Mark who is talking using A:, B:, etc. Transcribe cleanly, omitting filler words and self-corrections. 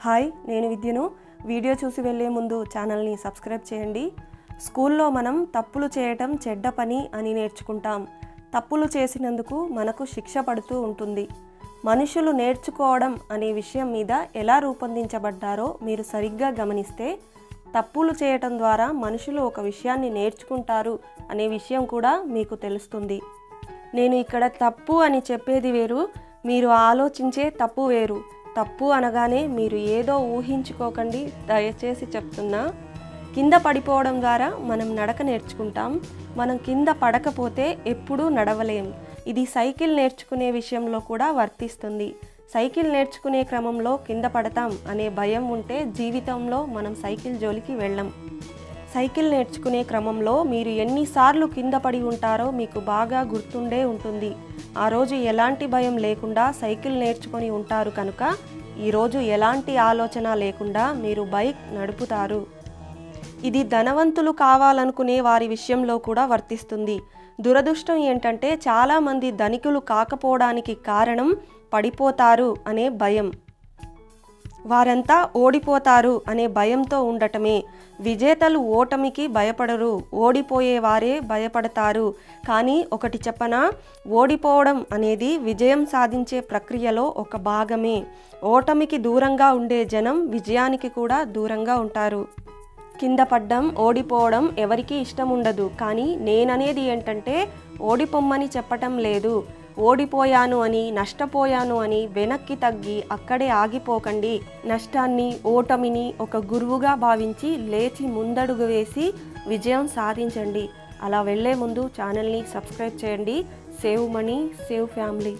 A: Hi, నేను విద్యను. Video చూసి వెళ్ళే ముందు ఛానల్ని సబ్స్క్రైబ్ చేయండి. స్కూల్లో మనం తప్పులు చేయటం చెడ్డ పని అని నేర్చుకుంటాం. తప్పులు చేసినందుకు మనకు శిక్ష పడుతూ ఉంటుంది. మనుషులు నేర్చుకోవడం అనే విషయం మీద ఎలా రూపొందించబడ్డారో మీరు సరిగ్గా గమనిస్తే తప్పులు చేయటం ద్వారా మనుషులు ఒక విషయాన్ని నేర్చుకుంటారు అనే విషయం కూడా మీకు తెలుస్తుంది. నేను ఇక్కడ తప్పు అని చెప్పేది వేరు, మీరు ఆలోచించే తప్పు వేరు. తప్పు అనగానే మీరు ఏదో ఊహించుకోకండి, దయచేసి చెప్తున్నా. కింద పడిపోవడం ద్వారా మనం నడక నేర్చుకుంటాం. మనం కింద పడకపోతే ఎప్పుడూ నడవలేం. ఇది సైకిల్ నేర్చుకునే విషయంలో కూడా వర్తిస్తుంది. సైకిల్ నేర్చుకునే క్రమంలో కింద పడతాం అనే భయం ఉంటే జీవితంలో మనం సైకిల్ జోలికి వెళ్ళం. సైకిల్ నేర్చుకునే క్రమంలో మీరు ఎన్నిసార్లు కింద పడి ఉంటారో మీకు బాగా గుర్తుండే ఉంటుంది. ఆ రోజు ఎలాంటి భయం లేకుండా సైకిల్ నేర్చుకొని ఉంటారు కనుక ఈరోజు ఎలాంటి ఆలోచన లేకుండా మీరు బైక్ నడుపుతారు. ఇది ధనవంతులు కావాలనుకునే వారి విషయంలో కూడా వర్తిస్తుంది. దురదృష్టం ఏంటంటే చాలామంది ధనికులు కాకపోవడానికి కారణం పడిపోతారు అనే భయం. వారంతా ఓడిపోతారు అనే భయంతో ఉండటమే. విజేతలు ఓటమికి భయపడరు, ఓడిపోయేవారే భయపడతారు. కానీ ఒకటి చెప్పనా, ఓడిపోవడం అనేది విజయం సాధించే ప్రక్రియలో ఒక భాగమే. ఓటమికి దూరంగా ఉండే జనం విజయానికి కూడా దూరంగా ఉంటారు. కింద పడ్డం, ఓడిపోవడం ఎవరికీ ఇష్టం ఉండదు. కానీ నేననేది ఏంటంటే ఓడిపోమ్మని చెప్పటం లేదు. ఓడిపోయాను అని, నష్టపోయాను అని వెనక్కి తగ్గి అక్కడే ఆగిపోకండి. నష్టాన్ని, ఓటమిని ఒక గురువుగా భావించి లేచి ముందడుగు వేసి విజయం సాధించండి. అలా వెళ్ళే ముందు ఛానల్ని సబ్స్క్రైబ్ చేయండి. Save money, save family.